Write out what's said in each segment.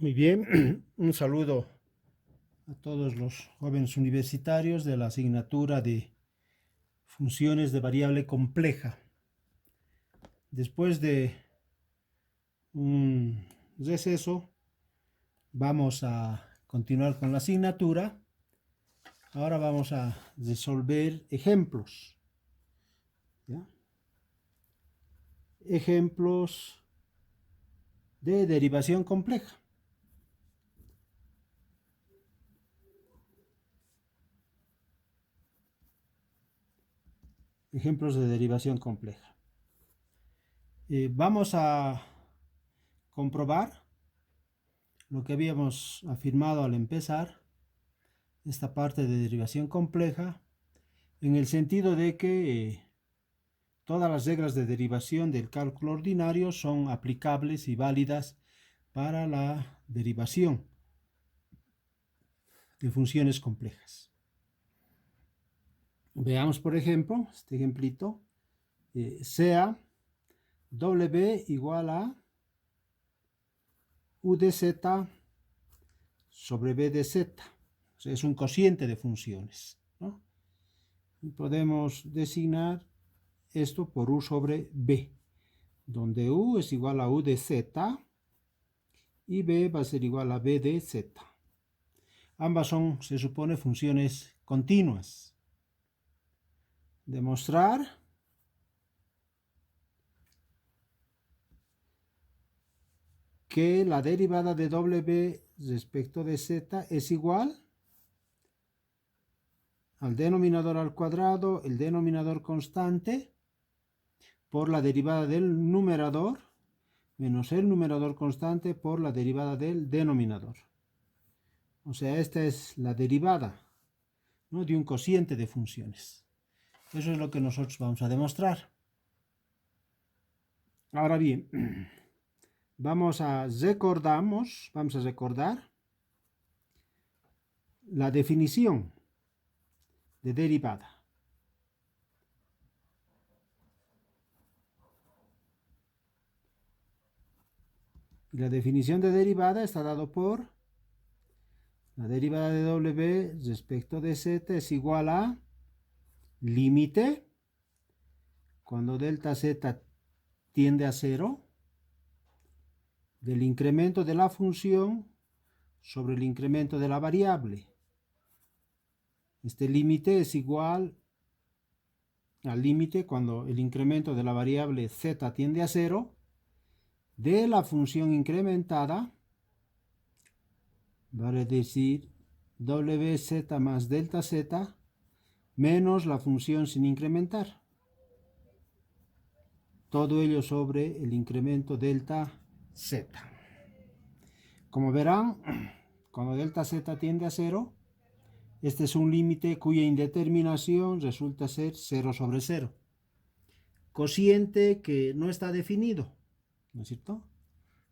Muy bien, un saludo a todos los jóvenes universitarios de la asignatura de funciones de variable compleja. Después de un receso, vamos a continuar con la asignatura. Ahora vamos a resolver ejemplos. ¿Ya? Ejemplos de derivación compleja. Ejemplos de derivación compleja. Vamos a comprobar lo que habíamos afirmado al empezar esta parte de derivación compleja, en el sentido de que todas las reglas de derivación del cálculo ordinario son aplicables y válidas para la derivación de funciones complejas. Veamos, por ejemplo, este ejemplito, sea W igual a U de Z sobre B de Z. O sea, es un cociente de funciones, ¿no? Y podemos designar esto por U sobre B, donde U es igual a U de Z y B va a ser igual a B de Z. Ambas son, se supone, funciones continuas. Demostrar que la derivada de W respecto de Z es igual al denominador al cuadrado, el denominador constante, por la derivada del numerador, menos el numerador constante por la derivada del denominador. O sea, esta es la derivada, ¿no?, de un cociente de funciones. Eso es lo que nosotros vamos a demostrar. Ahora bien, vamos a recordar la definición de derivada. Y la definición de derivada está dado por la derivada de W respecto de Z es igual a límite cuando delta Z tiende a 0 del incremento de la función sobre el incremento de la variable. Este límite es igual al límite cuando el incremento de la variable Z tiende a 0 de la función incrementada, vale decir WZ más delta Z menos la función sin incrementar. Todo ello sobre el incremento delta Z. Como verán, cuando delta Z tiende a 0, este es un límite cuya indeterminación resulta ser 0 sobre 0. Cociente que no está definido, ¿no es cierto?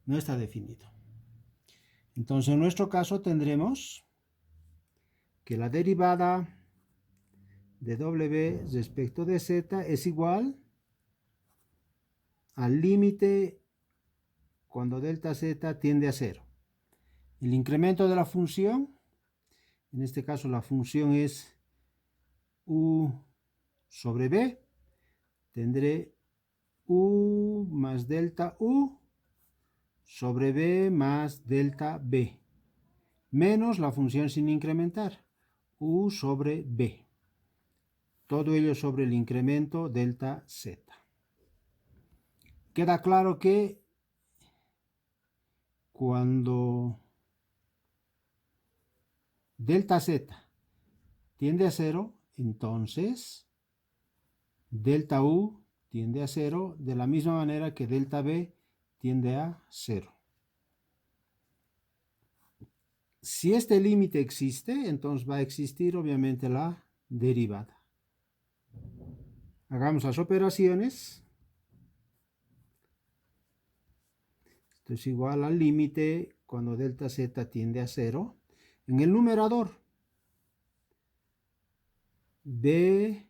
No está definido. Entonces, en nuestro caso tendremos que la derivada de W respecto de Z es igual al límite cuando delta Z tiende a 0. El incremento de la función, en este caso la función es U sobre B, tendré U más delta U sobre B más delta B, menos la función sin incrementar, U sobre B. Todo ello sobre el incremento delta Z. Queda claro que cuando delta Z tiende a 0, entonces delta U tiende a 0 de la misma manera que delta B tiende a 0. Si este límite existe, entonces va a existir obviamente la derivada. Hagamos las operaciones. Esto es igual al límite cuando delta Z tiende a 0. En el numerador, B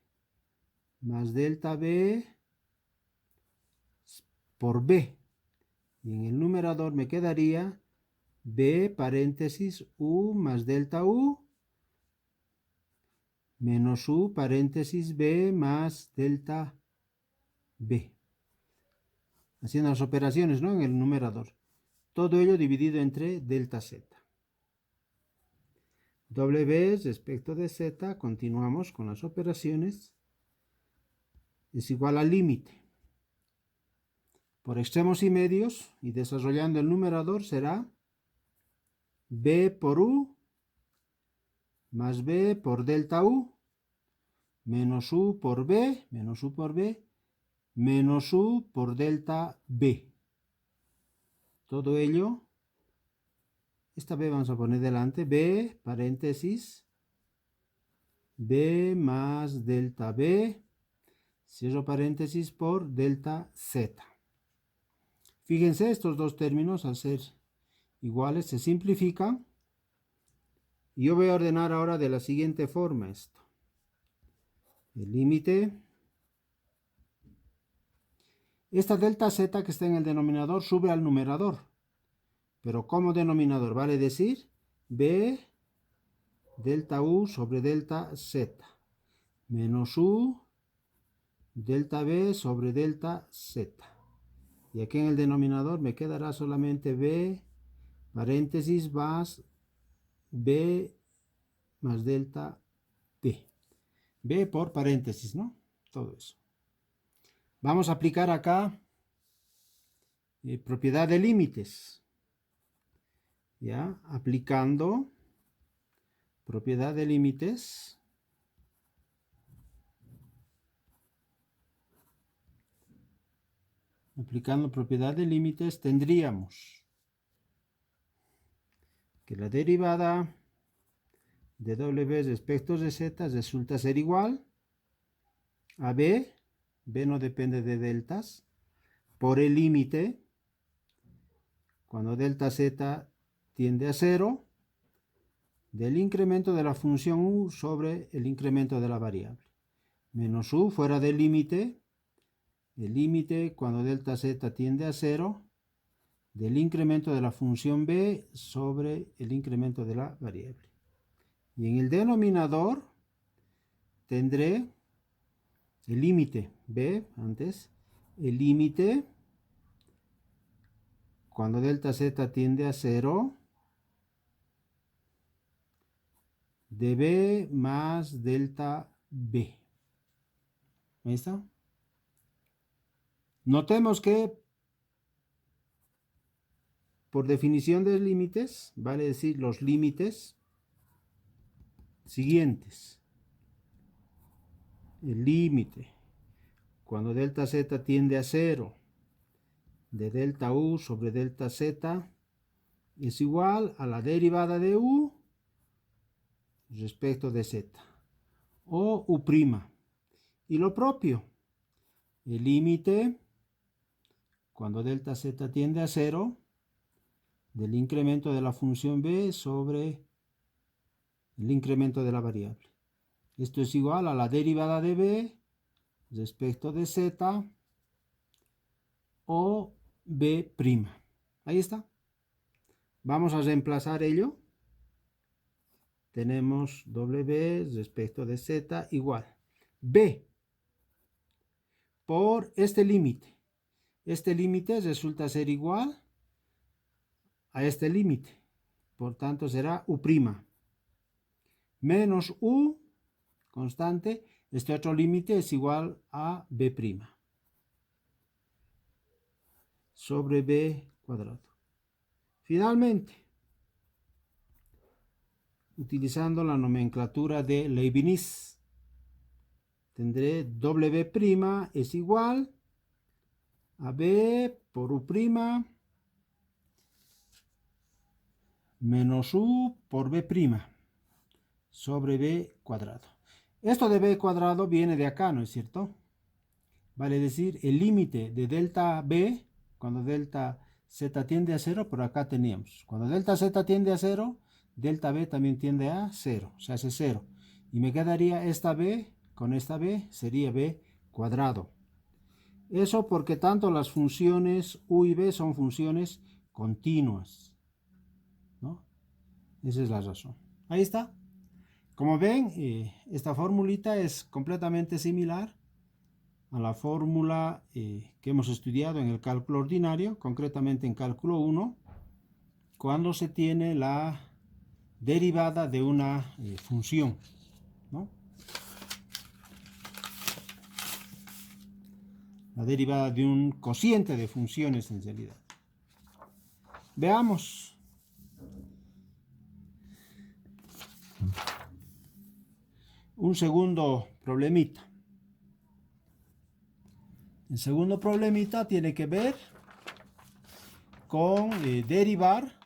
más delta B por B. Y en el numerador me quedaría b paréntesis u más delta u menos u paréntesis b más delta b. Haciendo las operaciones, ¿no?, en el numerador. Todo ello dividido entre delta z. W respecto de z, continuamos con las operaciones, es igual al límite. Por extremos y medios, y desarrollando el numerador, será b por u más b por delta u menos u por b, menos u por b, menos u por delta b. Todo ello, esta b vamos a poner delante, b paréntesis, b más delta b, cierro paréntesis, por delta z. Fíjense, estos dos términos al ser iguales se simplifican. Y yo voy a ordenar ahora de la siguiente forma esto. El límite. Esta delta z que está en el denominador sube al numerador. Pero como denominador vale decir b delta u sobre delta z menos u delta b sobre delta z. Y aquí en el denominador me quedará solamente b paréntesis más b más delta b. B por paréntesis, ¿no? Todo eso. Vamos a aplicar acá propiedad de límites. ¿Ya? Aplicando propiedad de límites. Aplicando propiedad de límites tendríamos que la derivada de w respecto de z resulta ser igual a b, b no depende de deltas, por el límite, cuando delta z tiende a 0, del incremento de la función u sobre el incremento de la variable. Menos u fuera del límite, el límite cuando delta z tiende a 0, del incremento de la función b sobre el incremento de la variable. Y en el denominador tendré el límite b, antes, el límite cuando delta z tiende a 0, de b más delta b. ¿Ahí está? Notemos que por definición de límites, vale decir los límites siguientes. El límite cuando delta z tiende a 0 de delta u sobre delta z es igual a la derivada de u respecto de z, o u'. Y lo propio, el límite cuando delta z tiende a 0 del incremento de la función b sobre el incremento de la variable. Esto es igual a la derivada de b respecto de z o b'. Ahí está. Vamos a reemplazar ello. Tenemos w respecto de z igual b por este límite. Este límite resulta ser igual a este límite. Por tanto será u' menos u constante. Este otro límite es igual a b' sobre b cuadrado. Finalmente, utilizando la nomenclatura de Leibniz, tendré w' es igual a b por u' menos u por b' sobre b cuadrado. Esto de b cuadrado viene de acá, ¿no es cierto? Vale decir el límite de delta b cuando delta z tiende a 0, por acá teníamos. Cuando delta z tiende a 0, delta b también tiende a 0, se hace 0. Y me quedaría esta b con esta b, sería b cuadrado. Eso porque tanto las funciones u y b son funciones continuas. Esa es la razón. Ahí está. Como ven, esta formulita es completamente similar a la fórmula que hemos estudiado en el cálculo ordinario, concretamente en cálculo 1, cuando se tiene la derivada de una función, ¿no? La derivada de un cociente de funciones en realidad. Veamos. Un segundo problemita. El segundo problemita tiene que ver con derivar,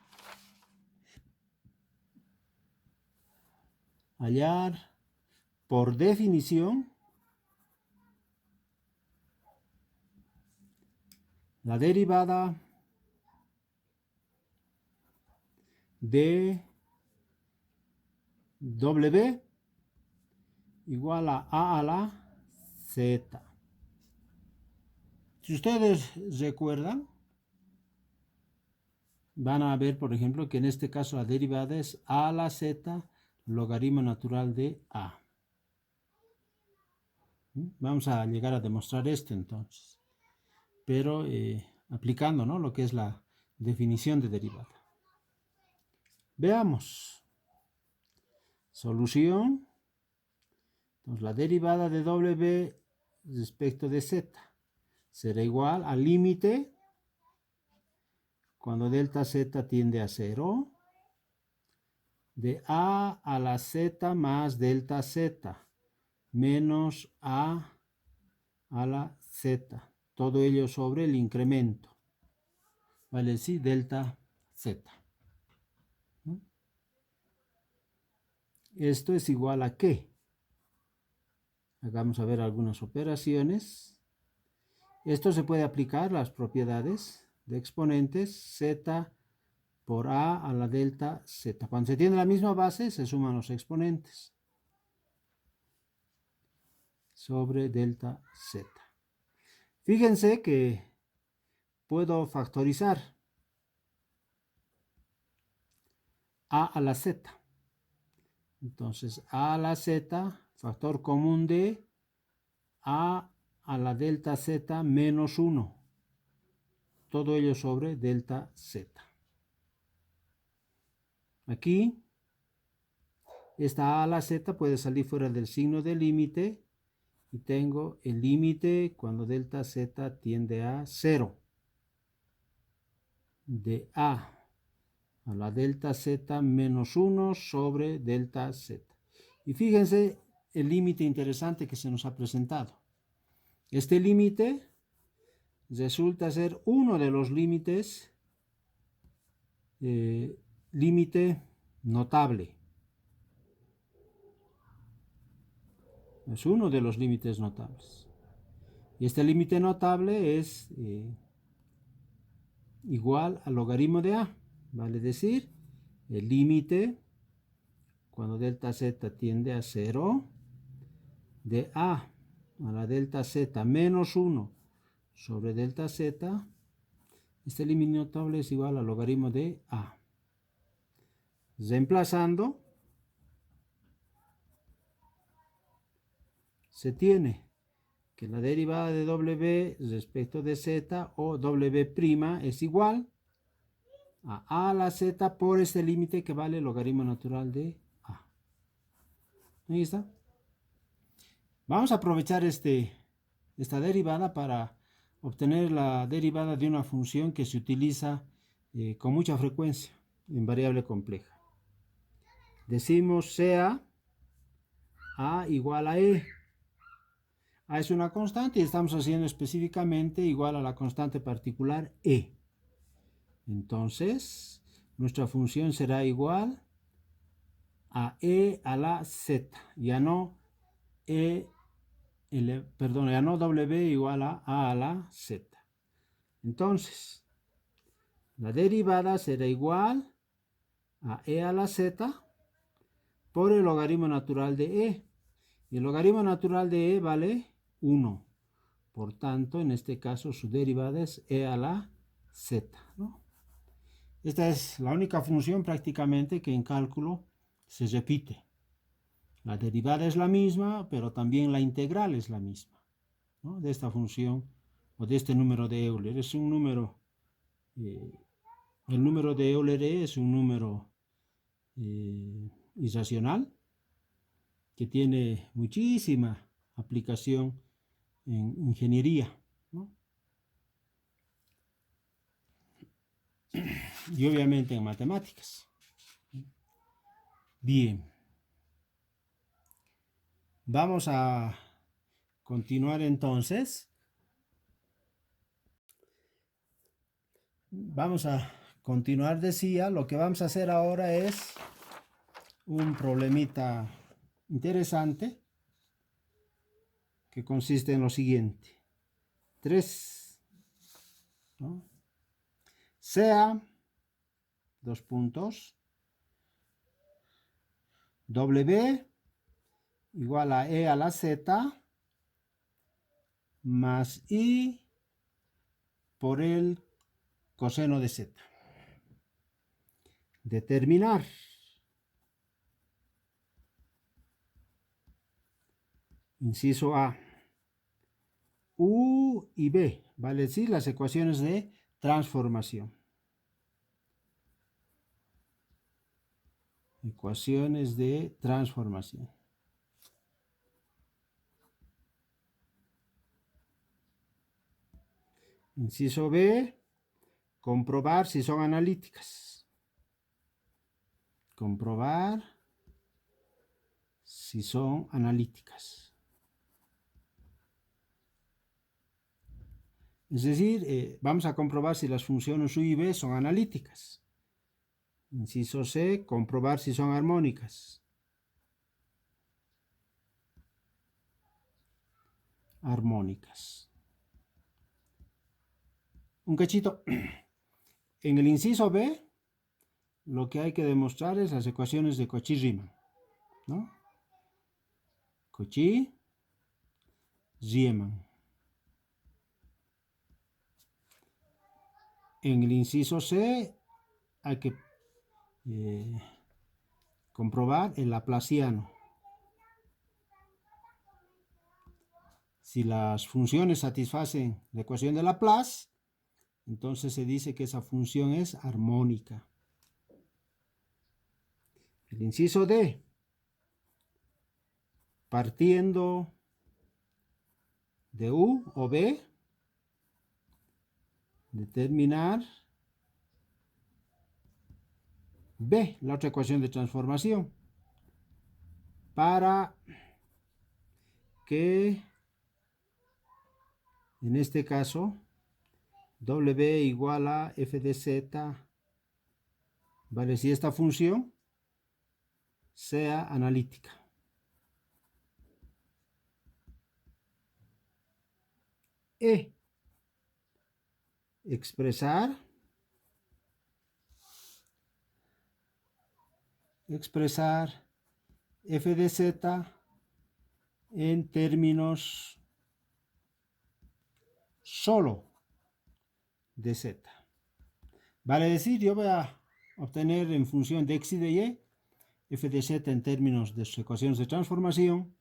hallar por definición la derivada de W igual a la Z. Si ustedes recuerdan, van a ver, por ejemplo, que en este caso la derivada es a a la Z logaritmo natural de A. Vamos a llegar a demostrar esto entonces, pero aplicando, ¿no?, lo que es la definición de derivada. Veamos. Solución. Entonces la derivada de W respecto de Z será igual al límite cuando delta Z tiende a 0 de A a la Z más delta Z menos A la Z, todo ello sobre el incremento, vale decir delta Z. Esto es igual a ¿qué? Vamos a ver algunas operaciones. Esto se puede aplicar las propiedades de exponentes Z por A la delta Z. Cuando se tiene la misma base, se suman los exponentes sobre delta Z. Fíjense que puedo factorizar A la Z. Entonces, A a la Z, factor común de A la delta Z menos 1. Todo ello sobre delta Z. Aquí, esta A la Z puede salir fuera del signo del límite y tengo el límite cuando delta Z tiende a 0 de A la delta Z menos 1 sobre delta Z. Y fíjense el límite interesante que se nos ha presentado. Este límite resulta ser uno de los límites, límite notable. Es uno de los límites notables. Y este límite notable es igual al logaritmo de A. Vale decir, el límite cuando delta Z tiende a 0 de A la delta Z menos 1 sobre delta Z, este límite notable es igual al logaritmo de A. Reemplazando, se tiene que la derivada de W respecto de Z o W' es igual a la Z por este límite que vale logaritmo natural de A. Ahí está. Vamos a aprovechar esta derivada para obtener la derivada de una función que se utiliza con mucha frecuencia en variable compleja. Decimos sea A igual a E. A es una constante y estamos haciendo específicamente igual a la constante particular E. Entonces, nuestra función será igual a E a la Z, ya no ya no W igual a la Z. Entonces, la derivada será igual a E a la Z por el logaritmo natural de E. Y el logaritmo natural de E vale 1. Por tanto, en este caso su derivada es E a la Z, ¿no? Esta es la única función prácticamente que en cálculo se repite. La derivada es la misma, pero también la integral es la misma, ¿no? De esta función o de este número de Euler. Es un número, el número de Euler es un número irracional que tiene muchísima aplicación en ingeniería, ¿no? Y obviamente en matemáticas. Bien, vamos a continuar entonces. Vamos a continuar, decía, lo que vamos a hacer ahora es un problemita interesante que consiste en lo siguiente. 3, ¿no? Sea, dos puntos, W igual a E a la Z más I por el coseno de Z. Determinar. Inciso A. U y B, vale decir, las ecuaciones de transformación. Ecuaciones de transformación. Inciso B, comprobar si son analíticas. Comprobar si son analíticas. Es decir, vamos a comprobar si las funciones U y B son analíticas. Inciso C, comprobar si son armónicas. Armónicas. Un cachito. En el inciso B, lo que hay que demostrar es las ecuaciones de Cauchy-Riemann, ¿no? Cauchy-Riemann. En el inciso C hay que comprobar el laplaciano. Si las funciones satisfacen la ecuación de Laplace, entonces se dice que esa función es armónica. El inciso D, partiendo de U o B, determinar B, la otra ecuación de transformación, para que en este caso W igual a f de z, vale, si esta función sea analítica. E, expresar f de z en términos solo de z. Vale decir, yo voy a obtener en función de x y de y f de z en términos de sus ecuaciones de transformación,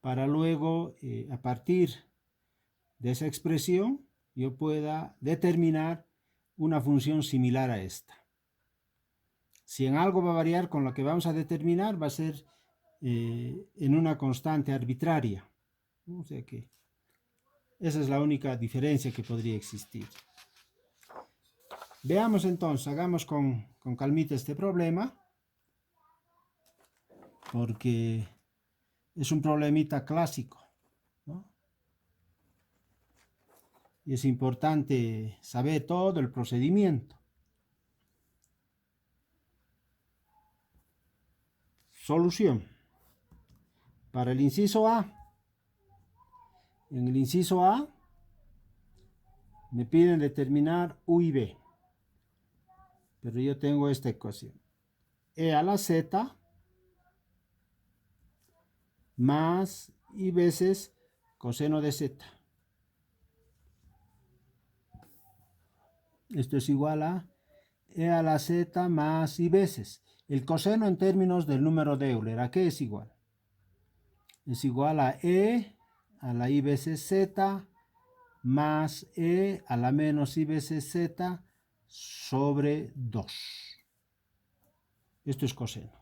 para luego, a partir de esa expresión, yo pueda determinar una función similar a esta. Si en algo va a variar con lo que vamos a determinar, va a ser en una constante arbitraria. O sea que esa es la única diferencia que podría existir. Veamos entonces, hagamos con calmita este problema, porque es un problemita clásico, ¿no? Y es importante saber todo el procedimiento. Solución. Para el inciso A, en el inciso A me piden determinar U y B, pero yo tengo esta ecuación. E a la z más I veces coseno de z. Esto es igual a e a la z más i veces. El coseno en términos del número de Euler, ¿a qué es igual? Es igual a e a la i veces z más e a la menos i veces z sobre 2. Esto es coseno.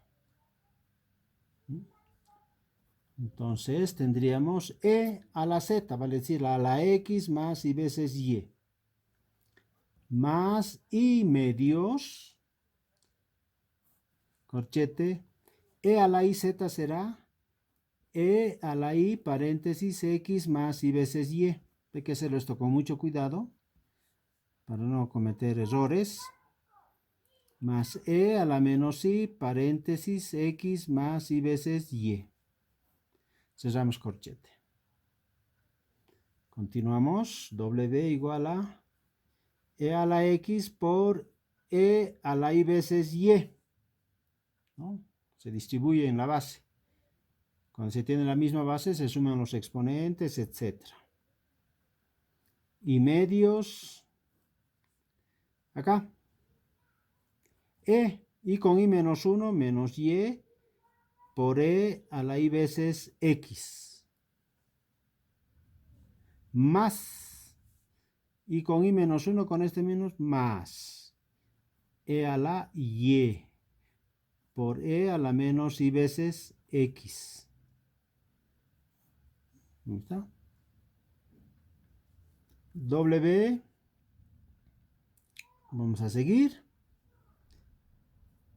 Entonces tendríamos e a la z, vale decir a la x más i veces y. Más i medios, corchete, e a la i z será e a la i paréntesis x más i veces y. Hay que hacerlo esto con mucho cuidado para no cometer errores. Más e a la menos i paréntesis x más i veces y. Cerramos corchete. Continuamos. W igual a e a la x por e a la i veces y. ¿No? Se distribuye en la base. Cuando se tiene la misma base se suman los exponentes, etc. Y medios. Acá. Y con i menos 1 menos y por e a la i veces x. Más. Y con i menos 1 con este menos más. E a la y por e a la menos i veces x. ¿Ahí está? W. Vamos a seguir.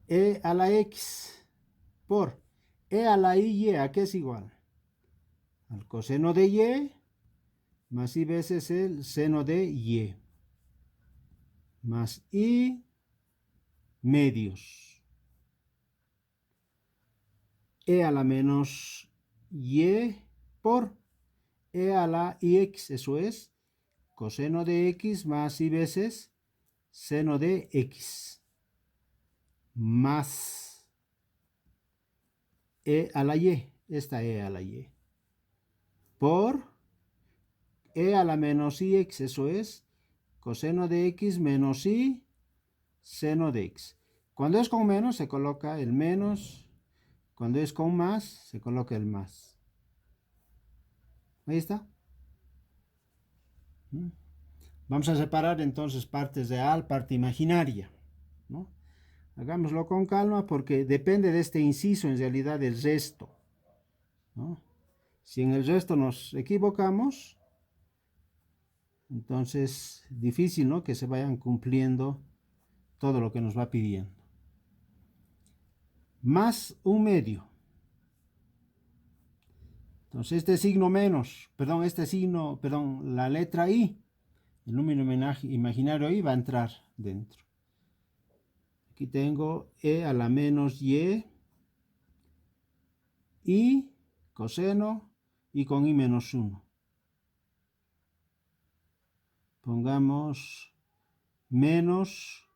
E a la x por e a la y, ¿a qué es igual? Al coseno de y más i veces el seno de y. Más i medios. E a la menos y por e a la ix, eso es coseno de x más i veces seno de x. Más e a la y, esta e a la y. Por e a la menos ix, eso es coseno de x menos i seno de x. Cuando es con menos se coloca el menos, cuando es con más se coloca el más. Ahí está. Vamos a separar entonces partes real, parte imaginaria, ¿no? Hagámoslo con calma porque depende de este inciso en realidad el resto, ¿no? Si en el resto nos equivocamos, entonces difícil, ¿no?, que se vayan cumpliendo todo lo que nos va pidiendo. Más un medio. Entonces este signo menos, perdón, la letra i, el número imaginario i va a entrar dentro. Aquí tengo e a la menos y coseno y con i menos 1. Pongamos menos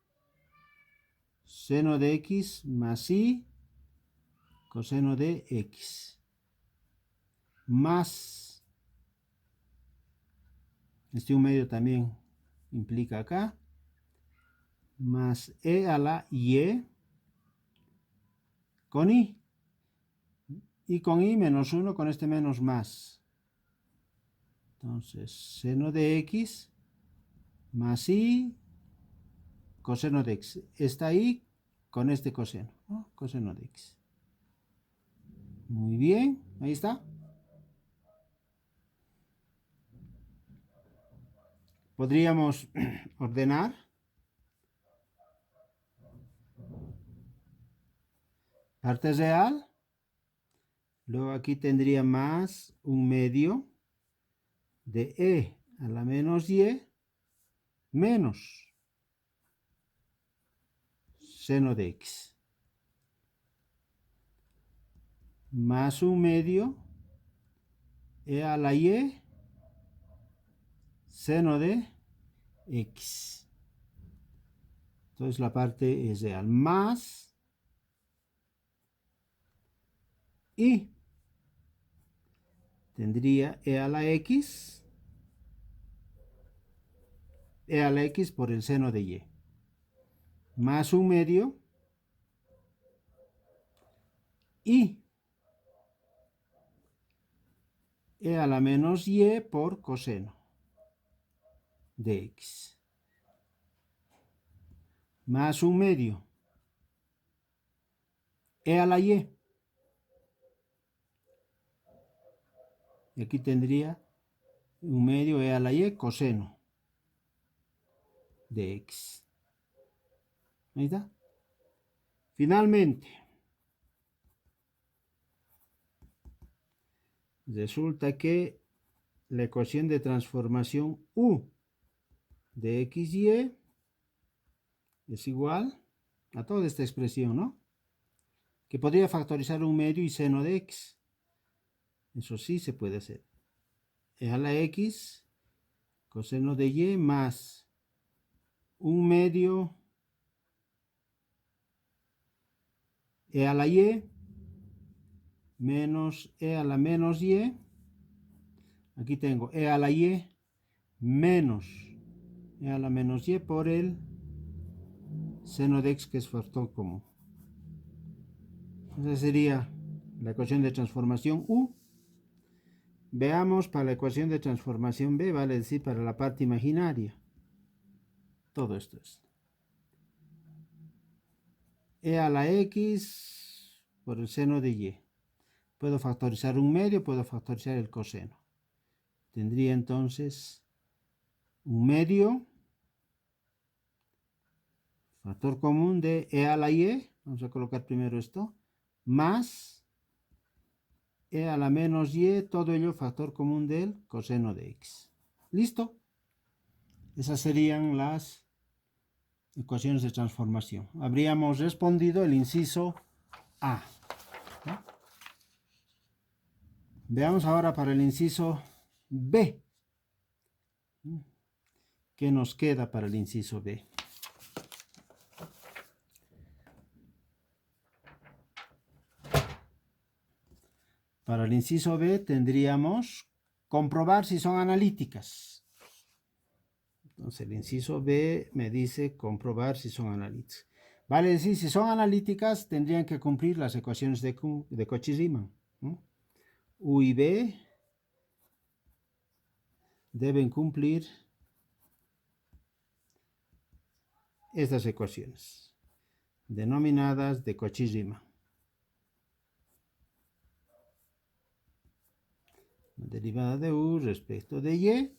seno de x más i coseno de x. Más, este un medio también implica acá, más e a la y con i. Y con i menos 1, con este menos más. Entonces, seno de x más i coseno de x. Está ahí con este coseno, ¿no? Coseno de x. Muy bien, ahí está. Podríamos ordenar. Parte real. Luego aquí tendría más un medio de e a la menos y menos seno de x. Más un medio e a la y seno de x. Entonces la parte es real. Más y tendría e a la x por el seno de y. más 1/2 y e a la menos y por coseno de x. Más 1/2 e a la y. Y aquí tendría 1/2 e a la y coseno de x. Ahí está. Finalmente, resulta que la ecuación de transformación u de x y es igual a toda esta expresión, ¿no? Que podría factorizar 1/2 y seno de x. Eso sí se puede hacer. E a la x coseno de y más 1/2 e a la y menos e a la menos y. Aquí tengo e a la y menos e a la menos y por el seno de x, que es factor común. Esa sería la ecuación de transformación u. Veamos para la ecuación de transformación b, vale decir para la parte imaginaria. Todo esto es e a la x por el seno de y. Puedo factorizar 1/2, puedo factorizar el coseno. Tendría entonces 1/2 factor común de e a la y, vamos a colocar primero esto, más e a la menos y, todo ello factor común del coseno de x. ¿Listo? Esas serían las ecuaciones de transformación. Habríamos respondido el inciso A. ¿No? Veamos ahora para el inciso B. ¿Qué nos queda para el inciso B? Para el inciso B tendríamos comprobar si son analíticas. Entonces el inciso B me dice comprobar si son analíticas. Vale decir, si son analíticas tendrían que cumplir las ecuaciones de Cauchy-Riemann, ¿no? U y B deben cumplir estas ecuaciones denominadas de Cauchy-Riemann. La derivada de u respecto de y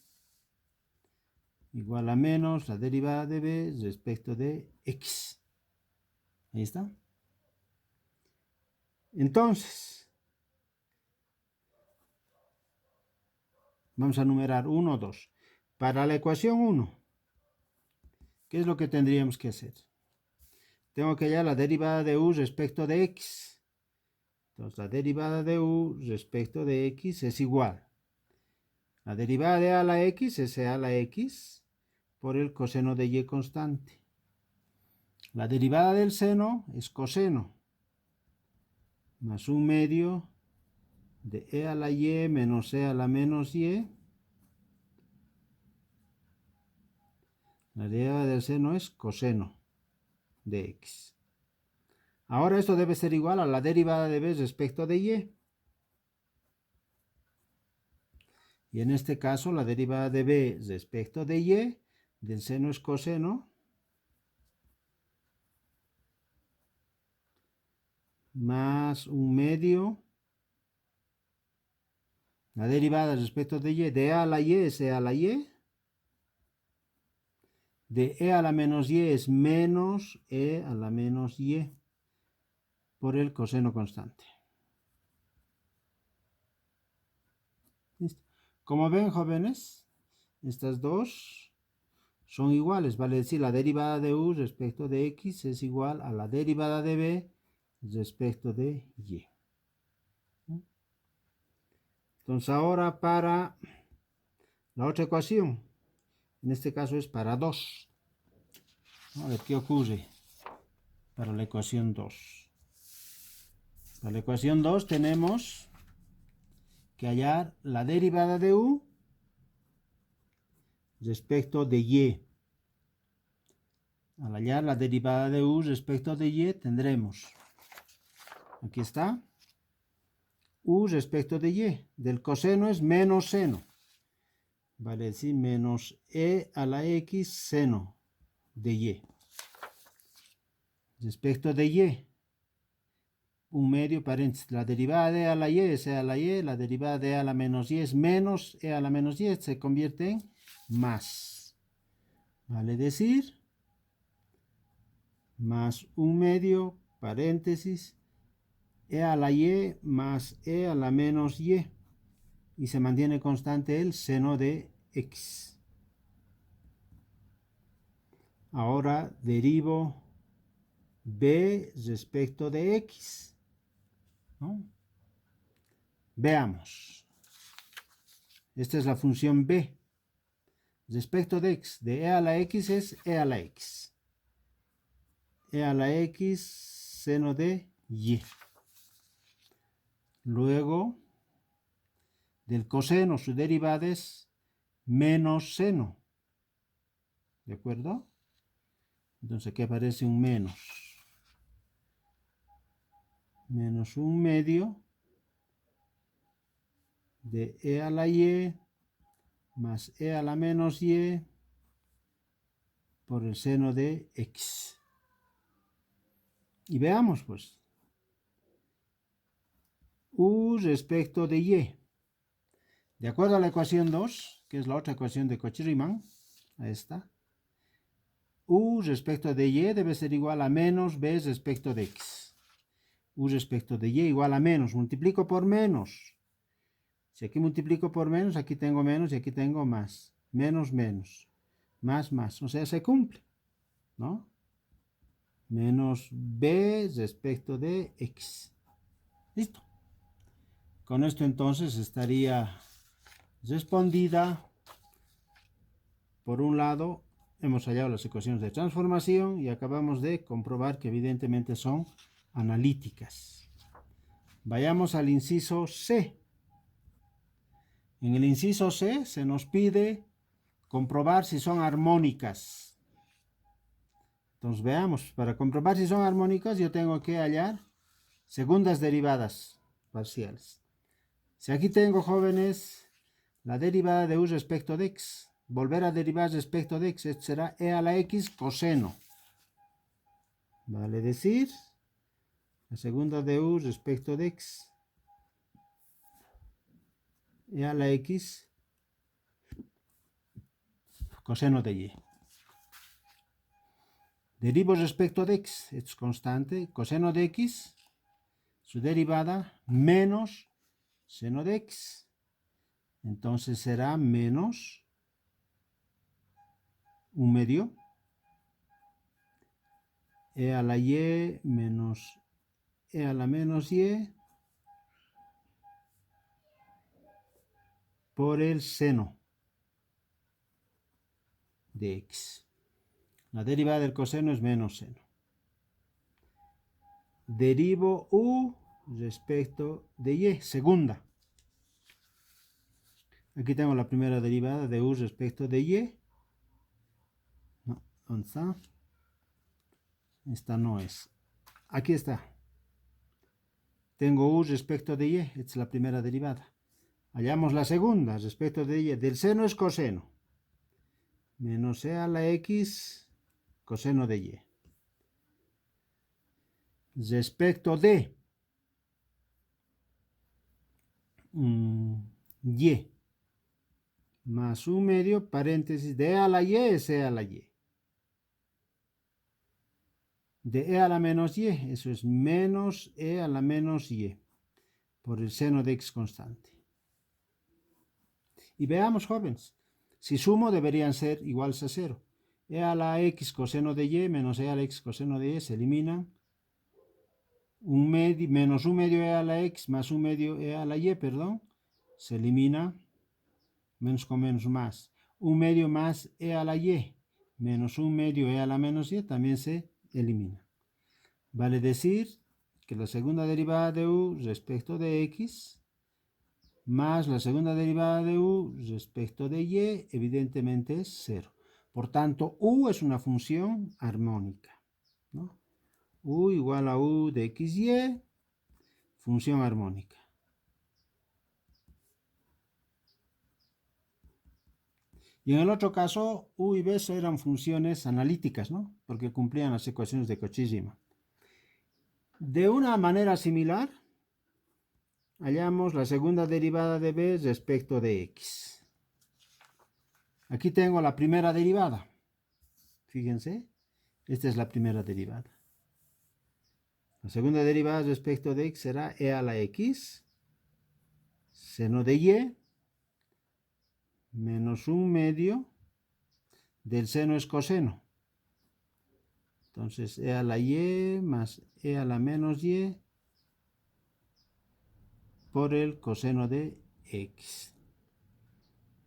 igual a menos la derivada de b respecto de x. Ahí está. Entonces, vamos a numerar 1, 2. Para la ecuación 1, ¿qué es lo que tendríamos que hacer? Tengo que hallar la derivada de u respecto de x. Entonces, la derivada de u respecto de x es igual. La derivada de a a la x es e a la x por el coseno de y constante. La derivada del seno es coseno más 1/2 de e a la y menos e a la menos y. La derivada del seno es coseno de x. Ahora esto debe ser igual a la derivada de b respecto de y. Y en este caso la derivada de b respecto de y del seno es coseno más 1/2. La derivada respecto de y de e a la y es e a la y. De e a la menos y es menos e a la menos y por el coseno constante. ¿Listo? Como ven, jóvenes, estas dos son iguales, vale decir, la derivada de u respecto de x es igual a la derivada de b respecto de y. Entonces ahora para la otra ecuación, en este caso es para 2. A ver qué ocurre para la ecuación 2. Para la ecuación 2 tenemos que hallar la derivada de u respecto de y. Al hallar la derivada de u respecto de y tendremos, aquí está, u respecto de y. Del coseno es menos seno. Vale decir menos e a la x seno de y. Respecto de y, un medio paréntesis. La derivada de e a la y es e a la y. La derivada de e a la menos y es menos e a la menos y. Se convierte en más. Vale decir más un medio paréntesis e a la y más e a la menos y. Y se mantiene constante el seno de x. Ahora derivo b respecto de x, ¿no? Veamos. Esta es la función b. Respecto de x, de e a la x es e a la x. E a la x seno de y. Luego, del coseno, su derivada es menos seno. ¿De acuerdo? Entonces aquí aparece un menos. Menos un medio de e a la y más e a la menos y por el seno de x. Y veamos pues. U respecto de y. De acuerdo a la ecuación 2, que es la otra ecuación de Cauchy-Riemann, a esta, u respecto de y debe ser igual a menos b respecto de x. U respecto de y igual a menos, multiplico por menos. Si aquí multiplico por menos, aquí tengo menos y aquí tengo más. Menos, menos. Más, más. O sea, se cumple, ¿no? Menos b respecto de x. Listo. Con esto entonces estaría respondida. Por un lado, hemos hallado las ecuaciones de transformación y acabamos de comprobar que evidentemente son analíticas. Vayamos al inciso C. En el inciso C se nos pide comprobar si son armónicas. Entonces veamos, para comprobar si son armónicas yo tengo que hallar segundas derivadas parciales. Si aquí tengo, jóvenes, la derivada de u respecto de x, volver a derivar respecto de x, esto será e a la x coseno. Vale decir, la segunda de u respecto de x, e a la x coseno de y. Derivo respecto de x, esto es constante, coseno de x, su derivada, menos seno de x. Entonces será menos un medio e a la y menos e a la menos y por el seno de x. La derivada del coseno es menos seno. Derivo u respecto de y, segunda. Aquí tengo la primera derivada de u respecto de y. No, ¿dónde está? Esta no es. Aquí está. Tengo u respecto de y, esta es la primera derivada. Hallamos la segunda respecto de y. Del seno es coseno. Menos e a la x coseno de y. Respecto de y más un medio, paréntesis, de e a la y es e a la y. De e a la menos y, eso es menos e a la menos y, por el seno de x constante. Y veamos, jóvenes, si sumo deberían ser iguales a 0. E a la x coseno de y menos e a la x coseno de y se eliminan. Menos un medio e a la x más un medio e a la y, perdón, se elimina. Menos con menos más. Un medio más e a la y menos un medio e a la menos y también se elimina. Vale decir que la segunda derivada de u respecto de x más la segunda derivada de u respecto de y evidentemente es 0. Por tanto, u es una función armónica, ¿no? U igual a u de xy, función armónica. Y en el otro caso, u y b eran funciones analíticas, ¿no? Porque cumplían las ecuaciones de Cauchy-Riemann. De una manera similar, hallamos la segunda derivada de b respecto de x. Aquí tengo la primera derivada. Fíjense, esta es la primera derivada. La segunda derivada respecto de x será e a la x, seno de y, menos 1/2 del seno es coseno. Entonces, e a la y más e a la menos y por el coseno de x.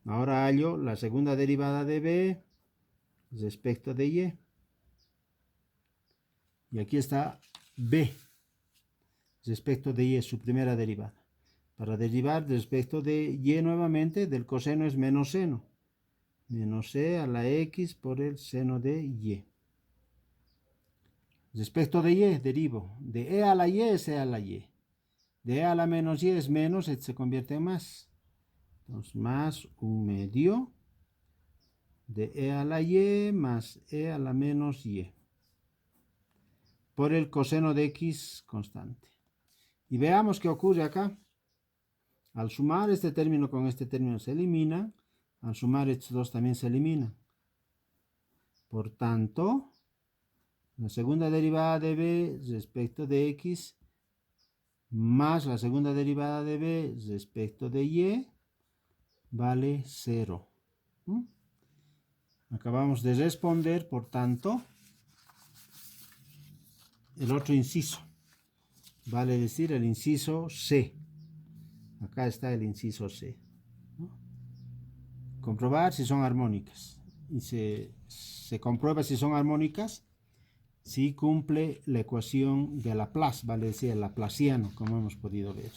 Ahora hallo la segunda derivada de b respecto de y. Y aquí está b respecto de y, su primera derivada. Para derivar respecto de y nuevamente, del coseno es menos seno. Menos e a la x por el seno de y. Respecto de y, derivo. De e a la y es e a la y. De e a la menos y es menos, se convierte en más. Entonces, más 1/2 de e a la y más e a la menos y. Por el coseno de x constante. Y veamos qué ocurre acá. Al sumar este término con este término se elimina. Al sumar estos dos también se eliminan. Por tanto, la segunda derivada de b respecto de x más la segunda derivada de b respecto de y vale 0. Acabamos de responder, por tanto, el otro inciso. Vale decir el inciso C. Acá está el inciso C. Comprobar si son armónicas. Y se comprueba si son armónicas si cumple la ecuación de Laplace, vale decir el laplaciano, como hemos podido ver.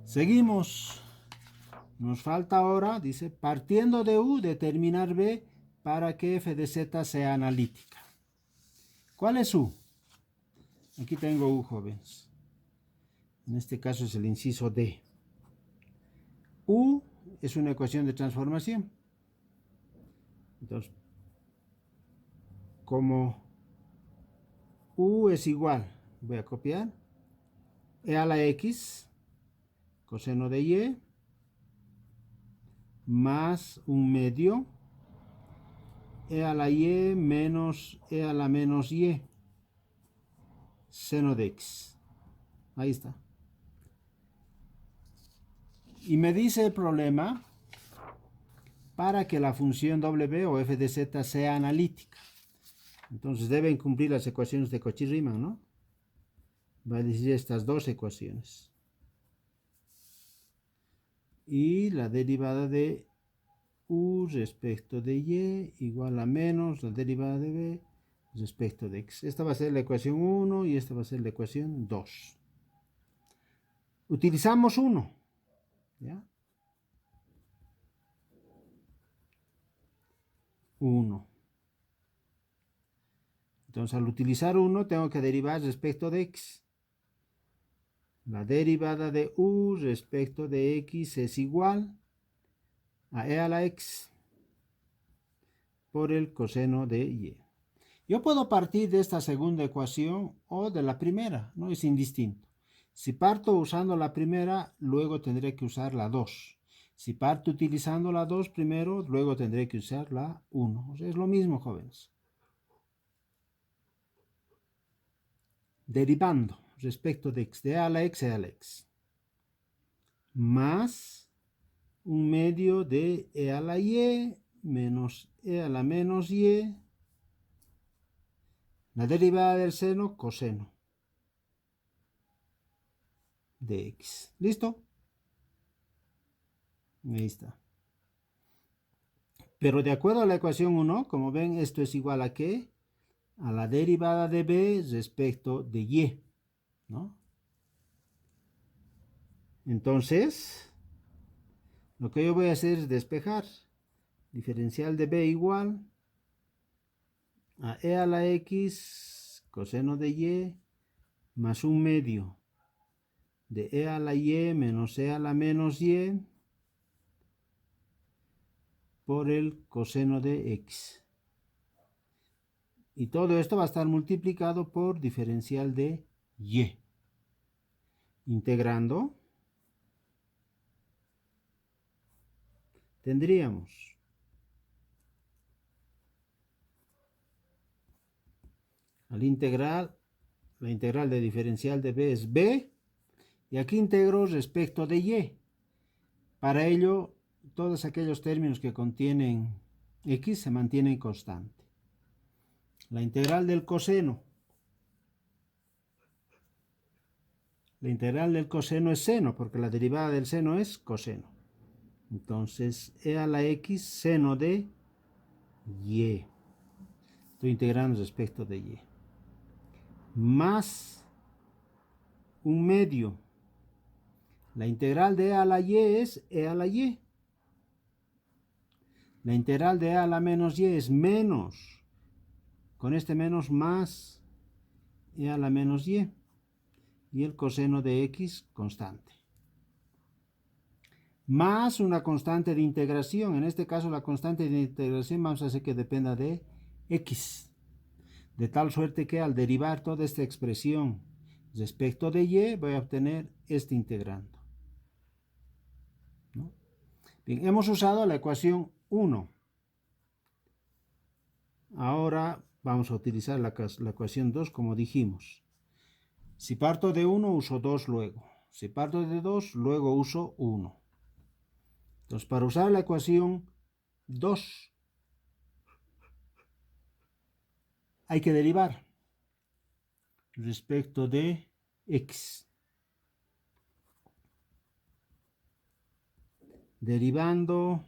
Seguimos. Nos falta ahora, dice, partiendo de u, determinar b para que f de z sea analítica. ¿Cuál es u? Aquí tengo u, jóvenes. En este caso es el inciso D. U es una ecuación de transformación. Entonces, como u es igual, voy a copiar, e a la x, coseno de y, más 1/2, e a la y menos e a la menos y, seno de x. Ahí está. Y me dice el problema para que la función w o f de z sea analítica. Entonces deben cumplir las ecuaciones de Cauchy-Riemann, ¿no? Va a decir estas dos ecuaciones. Y la derivada de u respecto de y igual a menos la derivada de b respecto de x. Esta va a ser la ecuación 1 y esta va a ser la ecuación 2. Utilizamos 1. ¿Ya? 1. Entonces, al utilizar 1, tengo que derivar respecto de x. La derivada de u respecto de x es igual a e a la x por el coseno de y. Yo puedo partir de esta segunda ecuación o de la primera, no es indistinto. Si parto usando la primera, luego tendré que usar la 2. Si parto utilizando la 2 primero, luego tendré que usar la 1. O sea, es lo mismo, jóvenes. Derivando respecto de x, de e a la x, e a la x. Más 1/2 de e a la y menos e a la menos y. La derivada del seno, coseno de x. ¿Listo? Ahí está. Pero de acuerdo a la ecuación 1, como ven, esto es igual a ¿qué? A la derivada de b respecto de y, ¿no? Entonces, lo que yo voy a hacer es despejar. diferencial de b igual a e a la x coseno de y más 1/2 de e a la y menos e a la menos y por el coseno de x. Y todo esto va a estar multiplicado por diferencial de y. Integrando, tendríamos al integral, la integral de diferencial de b es b, y aquí integro respecto de y. Para ello, todos aquellos términos que contienen x se mantienen constante. La integral del coseno. La integral del coseno es seno, porque la derivada del seno es coseno. Entonces, e a la x seno de y. Estoy integrando respecto de y. Más 1/2. La integral de e a la y es e a la y. La integral de e a la menos y es menos. Con este menos más e a la menos y. Y el coseno de x constante. Más una constante de integración. En este caso la constante de integración vamos a hacer que dependa de x. De tal suerte que al derivar toda esta expresión respecto de y, voy a obtener este integrando, ¿no? Bien, hemos usado la ecuación 1. Ahora vamos a utilizar la ecuación 2 como dijimos. Si parto de 1, uso 2 luego. Si parto de 2, luego uso 1. Entonces, para usar la ecuación 2, hay que derivar respecto de x. Derivando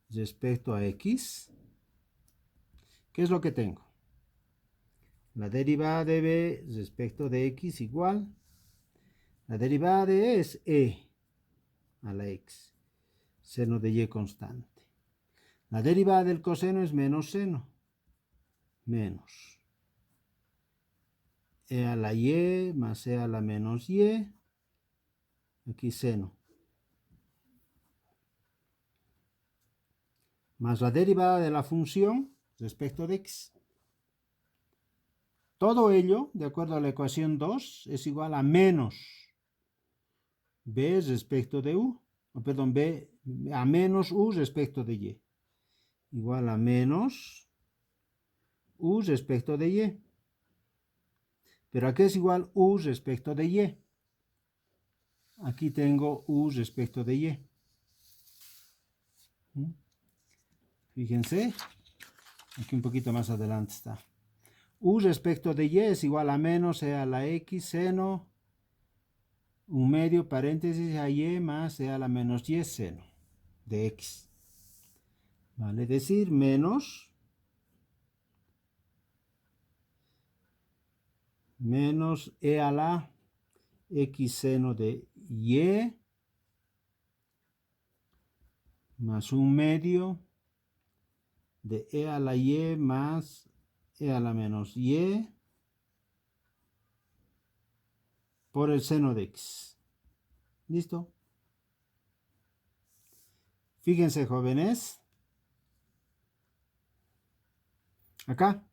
respecto a x, ¿qué es lo que tengo? La derivada de b respecto de x igual. La derivada de e es e a la x, seno de y constante. La derivada del coseno es menos seno, menos e a la y más e a la menos y, aquí seno, más la derivada de la función respecto de x. Todo ello, de acuerdo a la ecuación 2, es igual a menos b respecto de u, perdón, b a menos u respecto de y, igual a menos u respecto de y. Pero aquí es igual u respecto de y. Aquí tengo u respecto de y. Fíjense, aquí un poquito más adelante está. U respecto de y es igual a menos e a la x seno, 1/2 paréntesis a y más e a la menos y seno de x. Vale decir menos e a la x seno de y más 1/2 de e a la y más e a la menos y por el seno de x. ¿Listo? Fíjense, jóvenes. Acá.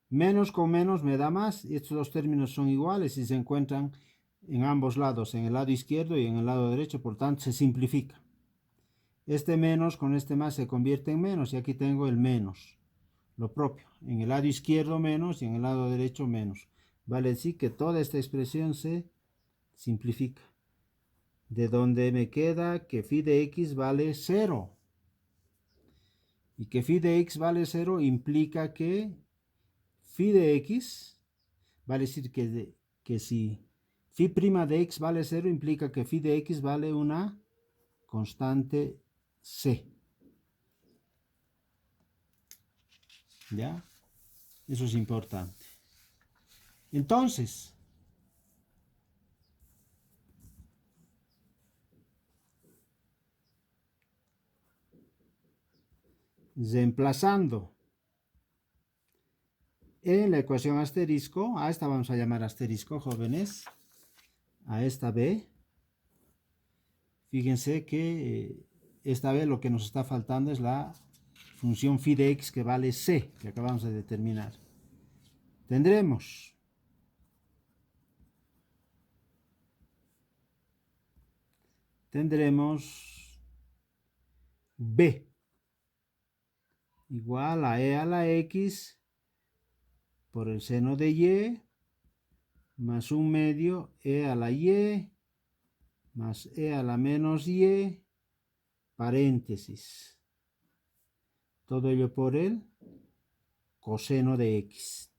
Menos con menos me da más. Estos dos términos son iguales y se encuentran en ambos lados, en el lado izquierdo y en el lado derecho. Por tanto, se simplifica. Este menos con este más se convierte en menos y aquí tengo el menos. Lo propio. En el lado izquierdo menos y en el lado derecho menos. Vale decir que toda esta expresión se simplifica. De donde me queda que phi de x vale 0. Y que phi de x vale 0 implica que phi de x, vale decir que si phi prima de x vale 0, implica que phi de x vale una constante c. ¿Ya? Eso es importante. Entonces, reemplazando en la ecuación asterisco, a esta vamos a llamar asterisco, jóvenes, a esta b, fíjense que esta vez lo que nos está faltando es la función phi de x que vale c, que acabamos de determinar. Tendremos b igual a e a la x por el seno de y más 1/2 e a la y más e a la menos y paréntesis. Todo ello por el coseno de x.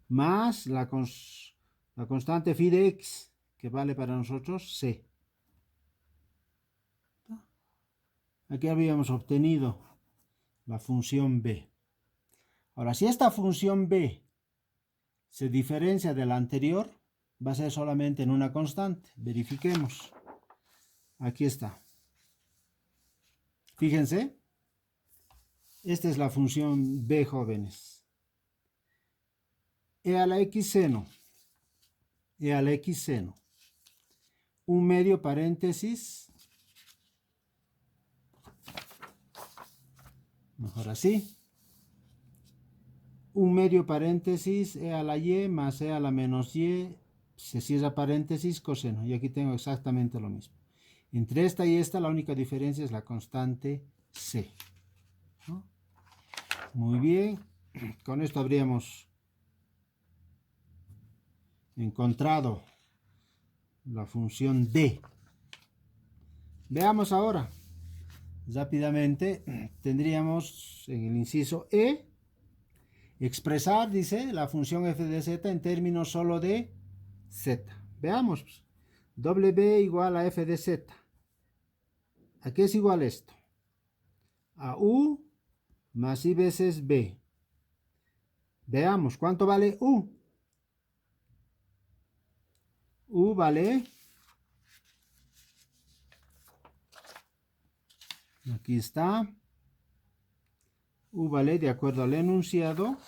Más la constante phi de x, que vale para nosotros c. Aquí habíamos obtenido la función b. Ahora, si esta función b se diferencia de la anterior, va a ser solamente en una constante. Verifiquemos. Aquí está. Fíjense. Esta es la función b, jóvenes. E a la x seno. E a la x seno. 1/2 paréntesis. Mejor así. 1/2 paréntesis e a la y más e a la menos y. Se cierra paréntesis, coseno. Y aquí tengo exactamente lo mismo. Entre esta y esta la única diferencia es la constante c. ¿No? Muy bien. Con esto habríamos encontrado la función d. Veamos ahora. Rápidamente tendríamos en el inciso e expresar, dice, la función f de z en términos solo de z. Veamos. W igual a f de z. ¿A qué es igual esto? A u más i veces b. Veamos, ¿cuánto vale u? U vale, aquí está, u vale, de acuerdo al enunciado,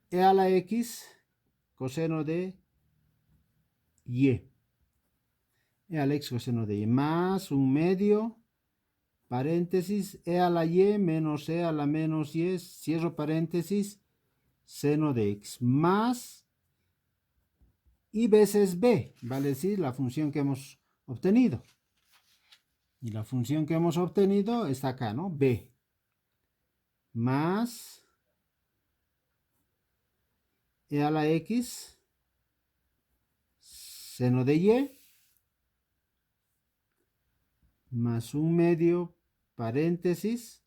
e a la x coseno de y. E a la x coseno de y más 1/2 paréntesis e a la y menos e a la menos y, cierro paréntesis, seno de x más y veces b, vale decir la función que hemos obtenido. Y la función que hemos obtenido está acá, ¿no? B más e a la x seno de y más 1/2 paréntesis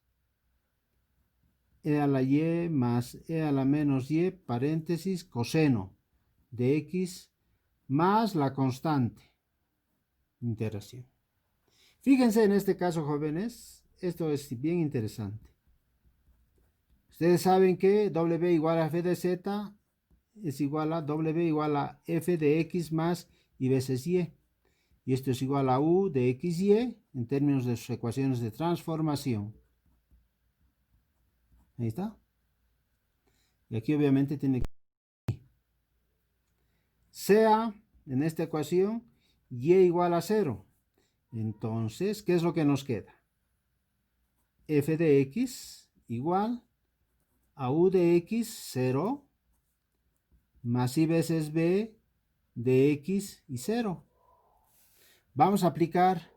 e a la y más e a la menos y paréntesis coseno de x más la constante interacción. Fíjense en este caso, jóvenes, esto es bien interesante. Ustedes saben que w igual a f de z es igual a w igual a f de x más y veces y. Y esto es igual a u de x y en términos de sus ecuaciones de transformación. Ahí está. Y aquí obviamente tiene que sea en esta ecuación y igual a 0. Entonces, ¿qué es lo que nos queda? F de x igual a u de x 0 más y veces b de x y 0. Vamos a aplicar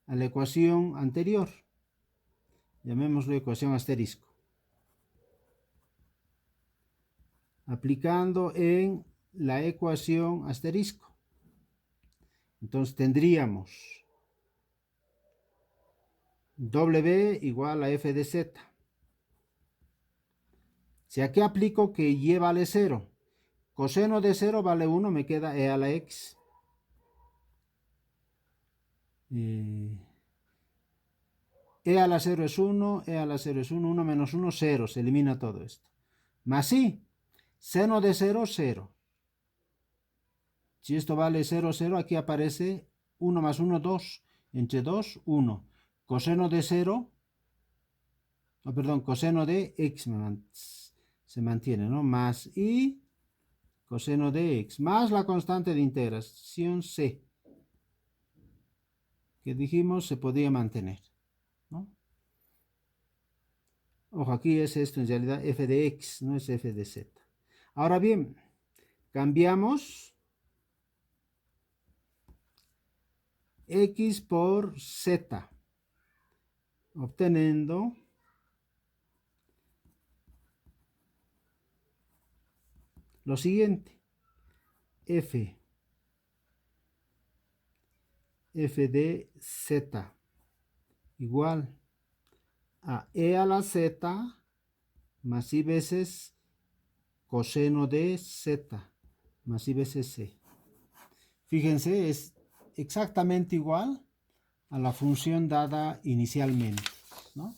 a la ecuación anterior. Llamémoslo ecuación asterisco. Aplicando en la ecuación asterisco. Entonces tendríamos w igual a f de z. Si aquí aplico que y vale 0, coseno de 0 vale 1, me queda e a la x. E a la 0 es 1, e a la 0 es 1, 1 menos 1, 0, se elimina todo esto. Más i, seno de 0, 0. Si esto vale 0, 0, aquí aparece 1 más 1, 2. Entre 2, 1. Coseno de 0, perdón, coseno de x se mantiene, ¿no? Más y coseno de x, más la constante de integración c, que dijimos se podía mantener, ¿no? Ojo, aquí es esto en realidad f de x, no es f de z. Ahora bien, cambiamos x por z, obteniendo lo siguiente: f de z igual a e a la z más i veces coseno de z más i veces c. Fíjense, es exactamente igual a la función dada inicialmente, ¿no?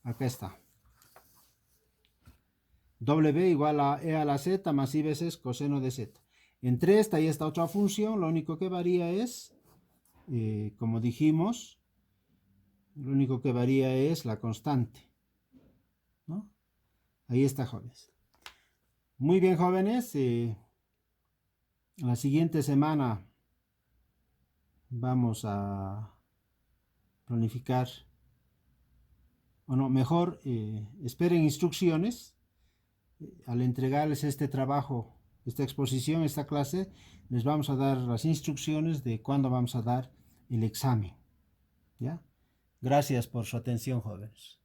Acá está. W igual a e a la z más i veces coseno de z. Entre esta y esta otra función, lo único que varía es, como dijimos, lo único que varía es la constante, ¿no? Ahí está, jóvenes. Muy bien, jóvenes. La siguiente semana vamos a planificar, o no, mejor, esperen instrucciones. Al entregarles este trabajo, esta exposición, esta clase, les vamos a dar las instrucciones de cuándo vamos a dar el examen, ¿ya? Gracias por su atención, jóvenes.